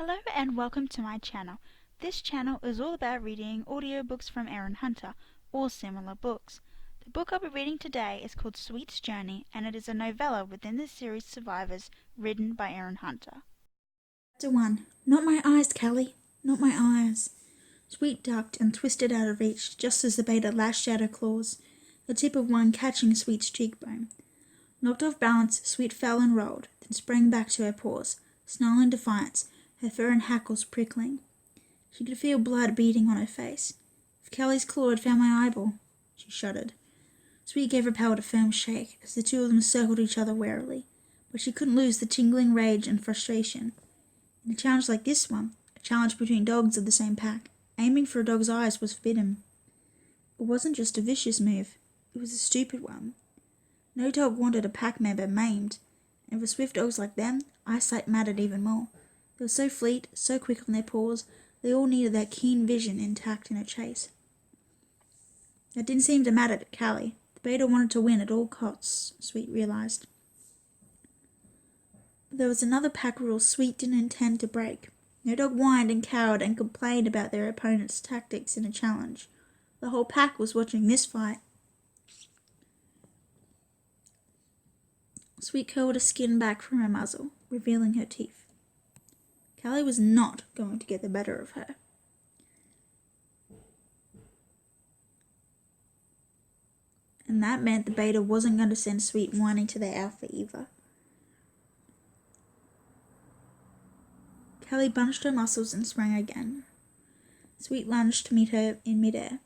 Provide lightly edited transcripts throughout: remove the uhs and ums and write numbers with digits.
Hello and welcome to my channel. This channel is all about reading audiobooks from Erin Hunter, or similar books. The book I'll be reading today is called Sweet's Journey, and it is a novella within the series Survivors, written by Erin Hunter. Chapter 1. Not my eyes, Callie. Not my eyes. Sweet ducked and twisted out of reach just as the beta lashed out her claws, the tip of one catching Sweet's cheekbone. Knocked off balance, Sweet fell and rolled, then sprang back to her paws, snarling defiance, her fur and hackles prickling. She could feel blood beading on her face. If Callie's claw had found my eyeball, she shuddered. Sweet gave her pelt a firm shake as the two of them circled each other warily, but she couldn't lose the tingling rage and frustration. In a challenge like this one, a challenge between dogs of the same pack, aiming for a dog's eyes was forbidden. It wasn't just a vicious move, it was a stupid one. No dog wanted a pack member maimed, and for swift dogs like them, eyesight mattered even more. They were so fleet, so quick on their paws, they all needed that keen vision intact in a chase. That didn't seem to matter to Callie. The beta wanted to win at all costs, Sweet realized. But there was another pack rule Sweet didn't intend to break. No dog whined and cowered and complained about their opponent's tactics in a challenge. The whole pack was watching this fight. Sweet curled her skin back from her muzzle, revealing her teeth. Callie was not going to get the better of her. And that meant the beta wasn't going to send Sweet whining to their alpha either. Callie bunched her muscles and sprang again. Sweet lunged to meet her in midair.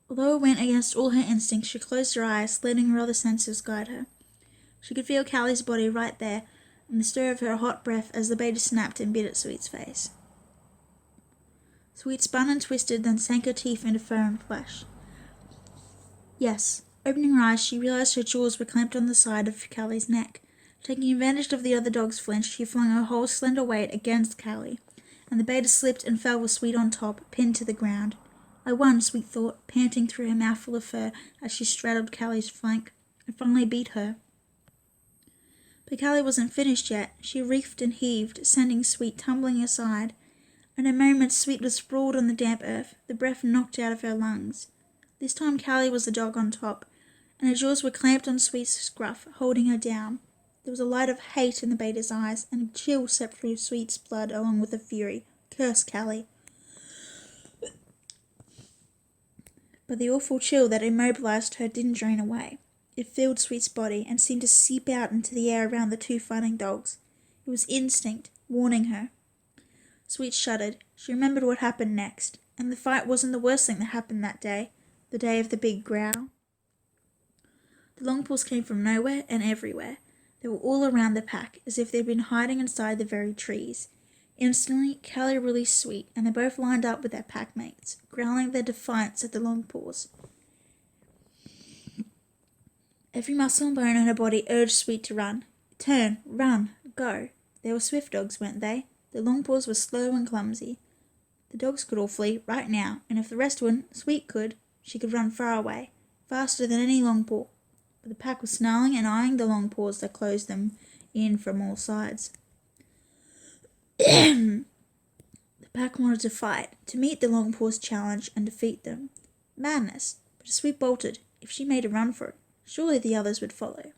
Although it went against all her instincts, she closed her eyes, letting her other senses guide her. She could feel Callie's body right there, and the stir of her hot breath as the beta snapped and bit at Sweet's face. Sweet spun and twisted, then sank her teeth into fur and flesh. Yes, opening her eyes, she realized her jaws were clamped on the side of Callie's neck. Taking advantage of the other dog's flinch, she flung her whole slender weight against Callie, and the beta slipped and fell with Sweet on top, pinned to the ground. I won, Sweet thought, panting through her mouthful of fur as she straddled Callie's flank. I finally beat her. But Callie wasn't finished yet. She reefed and heaved, sending Sweet tumbling aside. In a moment, Sweet was sprawled on the damp earth, the breath knocked out of her lungs. This time Callie was the dog on top, and her jaws were clamped on Sweet's scruff, holding her down. There was a light of hate in the beta's eyes, and a chill swept through Sweet's blood along with the fury. Curse Callie. But the awful chill that immobilized her didn't drain away. It filled Sweet's body and seemed to seep out into the air around the two fighting dogs. It was instinct, warning her. Sweet shuddered. She remembered what happened next, and the fight wasn't the worst thing that happened that day, the day of the big growl. The Longpaws came from nowhere and everywhere. They were all around the pack, as if they'd been hiding inside the very trees. Instantly, Callie released Sweet, and they both lined up with their pack mates, growling their defiance at the Longpaws. Every muscle and bone in her body urged Sweet to run. Turn, run, go. They were swift dogs, weren't they? The Longpaws were slow and clumsy. The dogs could all flee right now, and if the rest wouldn't, Sweet could. She could run far away, faster than any Longpaw. But the pack was snarling and eyeing the Longpaws that closed them in from all sides. The pack wanted to fight, to meet the Longpaws' challenge and defeat them. Madness, but Sweet bolted. If she made a run for it, surely the others would follow.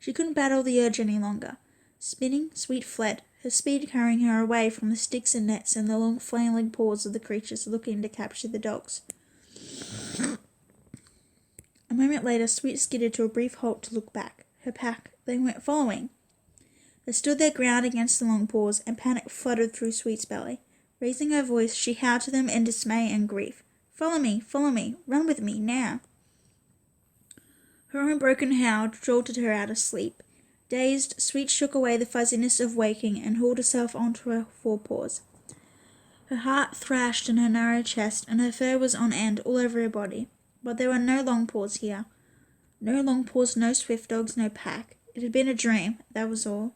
She couldn't battle the urge any longer. Spinning, Sweet fled, her speed carrying her away from the sticks and nets and the long flailing paws of the creatures looking to capture the dogs. A moment later, Sweet skidded to a brief halt to look back. Her pack, they weren't following. They stood their ground against the Longpaws, and panic fluttered through Sweet's belly. Raising her voice, she howled to them in dismay and grief. Follow me, run with me, now. Her own broken howl jolted her out of sleep. Dazed, Sweet shook away the fuzziness of waking and hauled herself onto her forepaws. Her heart thrashed in her narrow chest, and her fur was on end all over her body. But there were no Longpaws here. No Longpaws, no swift dogs, no pack. It had been a dream, that was all.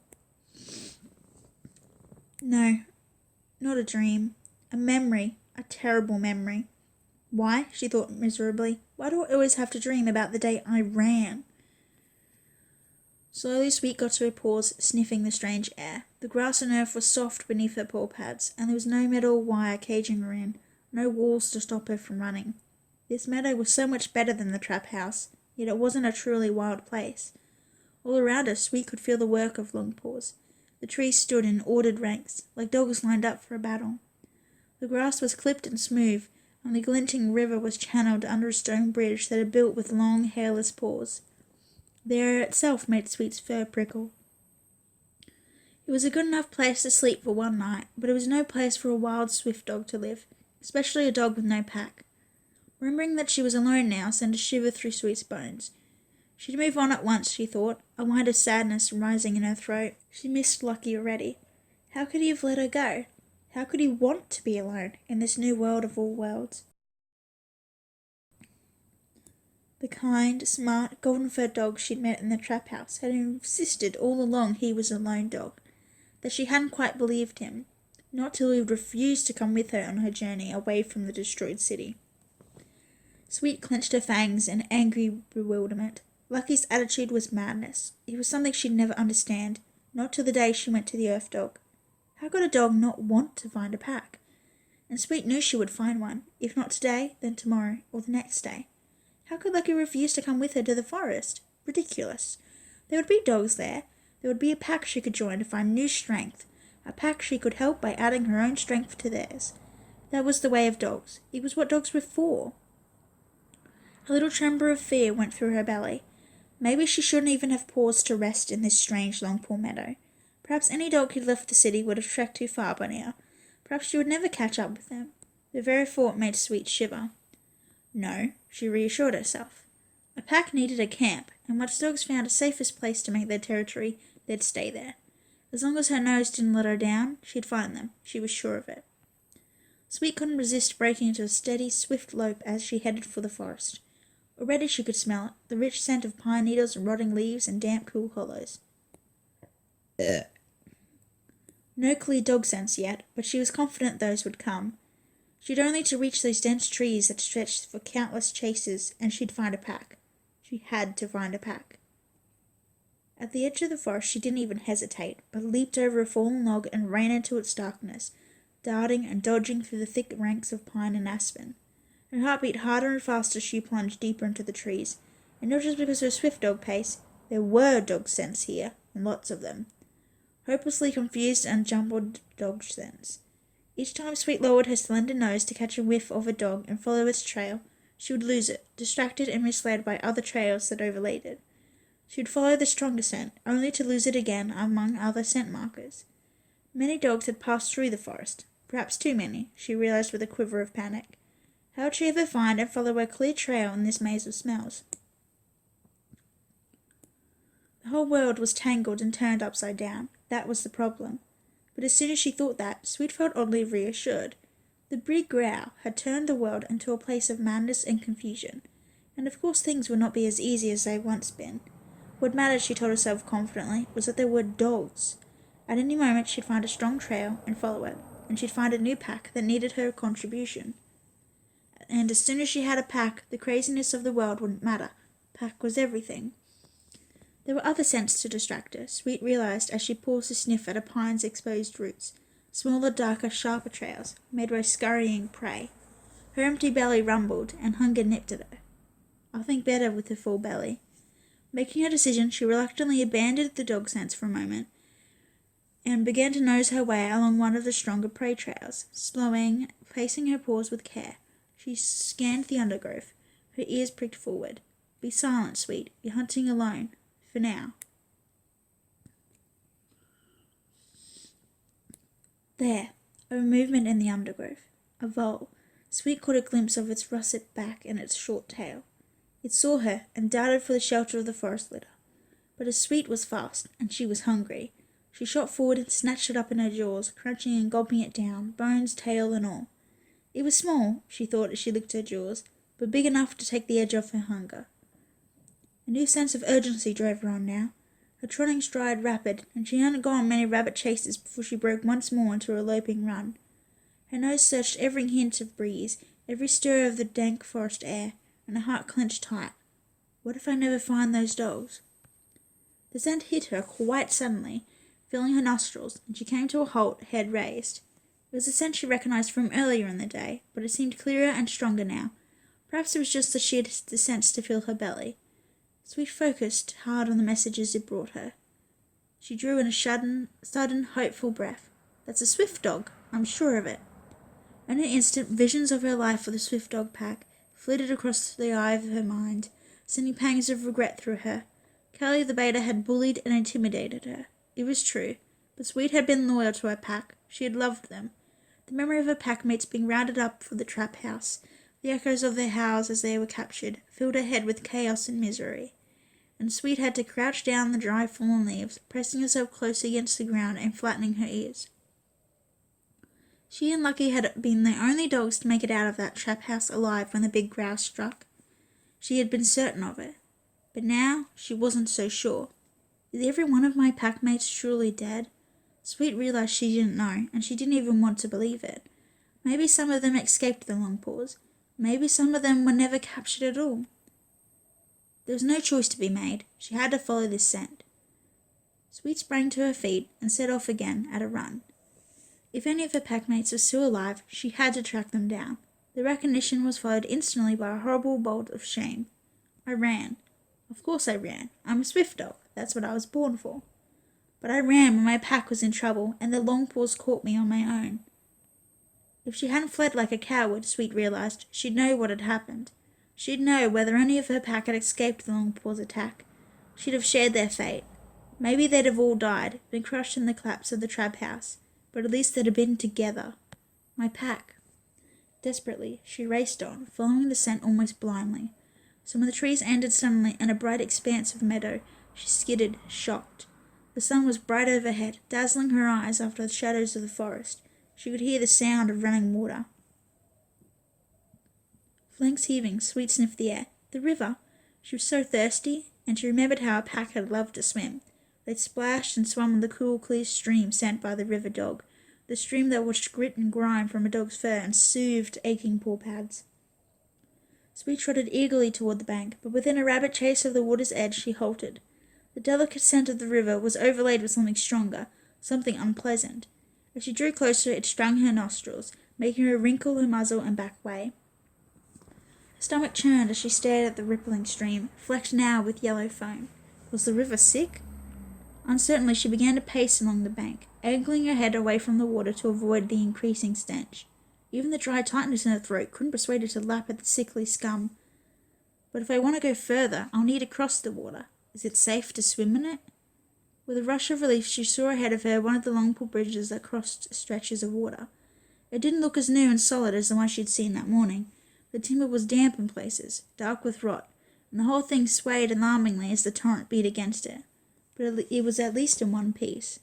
No, not a dream. A memory, a terrible memory. Why? She thought miserably. Why do I always have to dream about the day I ran? Slowly Sweet got to her paws, sniffing the strange air. The grass and earth were soft beneath her paw pads, and there was no metal wire caging her in, no walls to stop her from running. This meadow was so much better than the trap house, yet it wasn't a truly wild place. All around her, Sweet could feel the work of Longpaws. The trees stood in ordered ranks, like dogs lined up for a battle. The grass was clipped and smooth, and the glinting river was channeled under a stone bridge that had built with long, hairless paws. The air itself made Sweet's fur prickle. It was a good enough place to sleep for one night, but it was no place for a wild, swift dog to live, especially a dog with no pack. Remembering that she was alone now sent a shiver through Sweet's bones. She'd move on at once, she thought, a wind of sadness rising in her throat. She missed Lucky already. How could he have let her go? How could he want to be alone in this new world of all worlds? The kind, smart, golden-furred dog she'd met in the trap house had insisted all along he was a lone dog, that she hadn't quite believed him, not till he'd refused to come with her on her journey away from the destroyed city. Sweet clenched her fangs in angry bewilderment. Lucky's attitude was madness. It was something she'd never understand, not till the day she went to the Earth Dog. How could a dog not want to find a pack? And Sweet knew she would find one, if not today, then tomorrow, or the next day. How could Lucky refuse to come with her to the forest? Ridiculous. There would be dogs there. There would be a pack she could join to find new strength, a pack she could help by adding her own strength to theirs. That was the way of dogs. It was what dogs were for. A little tremor of fear went through her belly. Maybe she shouldn't even have paused to rest in this strange Longpaw meadow. Perhaps any dog who'd left the city would have trekked too far by now. Perhaps she would never catch up with them. The very thought made Sweet shiver. No, she reassured herself. A pack needed a camp, and once dogs found a safest place to make their territory, they'd stay there. As long as her nose didn't let her down, she'd find them. She was sure of it. Sweet couldn't resist breaking into a steady, swift lope as she headed for the forest. Already she could smell it, the rich scent of pine needles and rotting leaves and damp, cool hollows. No clear dog scents yet, but she was confident those would come. She'd only to reach those dense trees that stretched for countless chases, and she'd find a pack. She had to find a pack. At the edge of the forest she didn't even hesitate, but leaped over a fallen log and ran into its darkness, darting and dodging through the thick ranks of pine and aspen. Her heart beat harder and faster as she plunged deeper into the trees, and not just because of her swift dog pace. There were dog scents here, and lots of them. Hopelessly confused and jumbled dog scents. Each time Sweet lowered her slender nose to catch a whiff of a dog and follow its trail, she would lose it, distracted and misled by other trails that overlaid it. She would follow the stronger scent, only to lose it again among other scent markers. Many dogs had passed through the forest, perhaps too many, she realized with a quiver of panic. How would she ever find and follow a clear trail in this maze of smells? The whole world was tangled and turned upside down. That was the problem. But as soon as she thought that, Sweet felt oddly reassured. The big growl had turned the world into a place of madness and confusion, and of course things would not be as easy as they'd once been. What mattered, she told herself confidently, was that there were dogs. At any moment she'd find a strong trail and follow it, and she'd find a new pack that needed her contribution. And as soon as she had a pack, the craziness of the world wouldn't matter. Pack was everything. There were other scents to distract her, Sweet realized as she paused to sniff at a pine's exposed roots. Smaller, darker, sharper trails, made by scurrying prey. Her empty belly rumbled, and hunger nipped at her. I'll think better with a full belly. Making her decision, she reluctantly abandoned the dog scents for a moment, and began to nose her way along one of the stronger prey trails, slowing, placing her paws with care. She scanned the undergrowth, her ears pricked forward. Be silent, Sweet. You're hunting alone. For now. There, a movement in the undergrowth. A vole. Sweet caught a glimpse of its russet back and its short tail. It saw her and darted for the shelter of the forest litter. But as Sweet was fast, and she was hungry, she shot forward and snatched it up in her jaws, crunching and gulping it down, bones, tail, and all. It was small, she thought as she licked her jaws, but big enough to take the edge off her hunger. A new sense of urgency drove her on now. Her trotting stride rapid, and she hadn't gone many rabbit chases before she broke once more into a loping run. Her nose searched every hint of breeze, every stir of the dank forest air, and her heart clenched tight. What if I never find those dogs? The scent hit her quite suddenly, filling her nostrils, and she came to a halt, head raised. It was a scent she recognized from earlier in the day, but it seemed clearer and stronger now. Perhaps it was just that she had the sense to fill her belly. Sweet focused hard on the messages it brought her. She drew in a sudden, hopeful breath. That's a swift dog, I'm sure of it. In an instant, visions of her life with the swift dog pack flitted across the eye of her mind, sending pangs of regret through her. Callie the beta had bullied and intimidated her. It was true, but Sweet had been loyal to her pack. She had loved them. The memory of her packmates being rounded up for the trap house, the echoes of their howls as they were captured, filled her head with chaos and misery. And Sweet had to crouch down in the dry fallen leaves, pressing herself close against the ground and flattening her ears. She and Lucky had been the only dogs to make it out of that trap house alive when the big grouse struck. She had been certain of it. But now she wasn't so sure. Is every one of my packmates truly dead? Sweet realized she didn't know, and she didn't even want to believe it. Maybe some of them escaped the Longpaws. Maybe some of them were never captured at all. There was no choice to be made. She had to follow this scent. Sweet sprang to her feet and set off again at a run. If any of her packmates were still alive, she had to track them down. The recognition was followed instantly by a horrible bolt of shame. I ran. Of course I ran. I'm a swift dog. That's what I was born for. But I ran when my pack was in trouble, and the Longpaws caught me on my own. If she hadn't fled like a coward, Sweet realized, she'd know what had happened. She'd know whether any of her pack had escaped the Longpaws' attack. She'd have shared their fate. Maybe they'd have all died, been crushed in the collapse of the trap house, but at least they'd have been together. My pack. Desperately, she raced on, following the scent almost blindly. Some of the trees ended suddenly, and a bright expanse of meadow. She skidded, shocked. The sun was bright overhead, dazzling her eyes after the shadows of the forest. She could hear the sound of running water. Flanks heaving, Sweet sniffed the air. The river. She was so thirsty, and she remembered how her pack had loved to swim. They splashed and swum in the cool, clear stream sent by the river dog, the stream that washed grit and grime from a dog's fur and soothed aching paw pads. Sweet trotted eagerly toward the bank, but within a rapid chase of the water's edge she halted. The delicate scent of the river was overlaid with something stronger, something unpleasant. As she drew closer, it stung her nostrils, making her wrinkle her muzzle and back away. Her stomach churned as she stared at the rippling stream, flecked now with yellow foam. Was the river sick? Uncertainly, she began to pace along the bank, angling her head away from the water to avoid the increasing stench. Even the dry tightness in her throat couldn't persuade her to lap at the sickly scum. But if I want to go further, I'll need to cross the water. Is it safe to swim in it? With a rush of relief, she saw ahead of her one of the Longpaw bridges that crossed stretches of water. It didn't look as new and solid as the one she'd seen that morning. The timber was damp in places, dark with rot, and the whole thing swayed alarmingly as the torrent beat against it. But it was at least in one piece.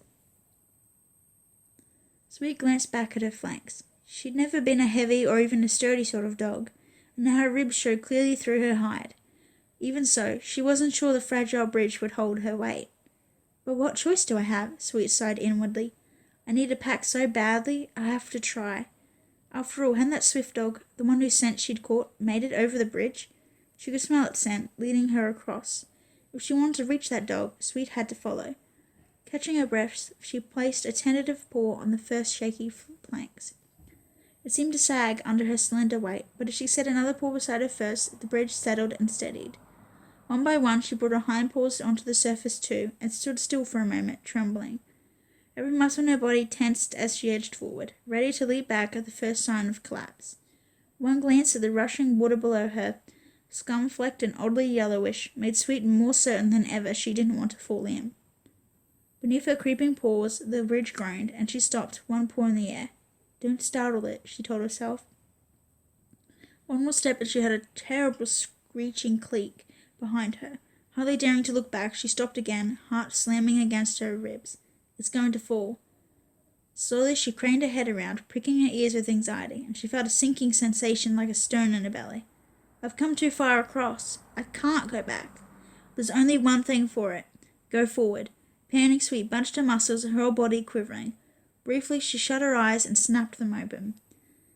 Sweet glanced back at her flanks. She'd never been a heavy or even a sturdy sort of dog, and now her ribs showed clearly through her hide. Even so, she wasn't sure the fragile bridge would hold her weight. But what choice do I have? Sweet sighed inwardly. I need a pack so badly, I have to try. After all, hadn't that swift dog, the one whose scent she'd caught, made it over the bridge? She could smell its scent, leading her across. If she wanted to reach that dog, Sweet had to follow. Catching her breath, she placed a tentative paw on the first shaky planks. It seemed to sag under her slender weight, but as she set another paw beside her first, the bridge settled and steadied. One by one she brought her hind paws onto the surface too, and stood still for a moment, trembling. Every muscle in her body tensed as she edged forward, ready to leap back at the first sign of collapse. One glance at the rushing water below her, scum-flecked and oddly yellowish, made Sweet more certain than ever she didn't want to fall in. Beneath her creeping paws, the bridge groaned, and she stopped, one paw in the air. Don't startle it, she told herself. One more step and she heard a terrible screeching click behind her. Hardly daring to look back, she stopped again, heart slamming against her ribs. It's going to fall. Slowly she craned her head around, pricking her ears with anxiety, and she felt a sinking sensation like a stone in her belly. I've come too far across. I can't go back. There's only one thing for it. Go forward. Panting, Sweet bunched her muscles, her whole body quivering. Briefly she shut her eyes and snapped them open.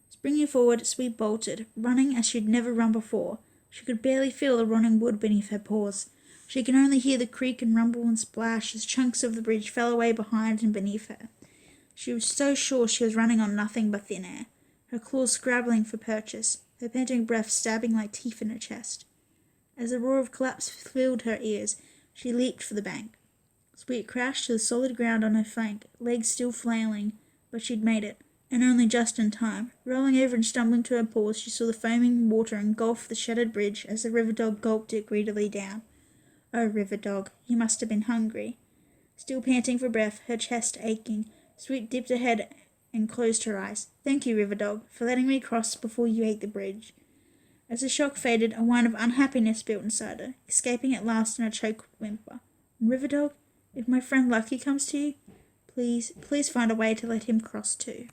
Springing forward, Sweet bolted, running as she'd never run before. She could barely feel the rotting wood beneath her paws. She could only hear the creak and rumble and splash as chunks of the bridge fell away behind and beneath her. She was so sure she was running on nothing but thin air, her claws scrabbling for purchase, her panting breath stabbing like teeth in her chest. As the roar of collapse filled her ears, she leaped for the bank. Sweet crashed to the solid ground on her flank, legs still flailing, but she'd made it, and only just in time. Rolling over and stumbling to her paws, she saw the foaming water engulf the shattered bridge as the river dog gulped it greedily down. Oh, river dog, you must have been hungry. Still panting for breath, her chest aching, Sweet dipped her head and closed her eyes. Thank you, river dog, for letting me cross before you ate the bridge. As the shock faded, a whine of unhappiness built inside her, escaping at last in a choked whimper. River dog, if my friend Lucky comes to you, please find a way to let him cross too.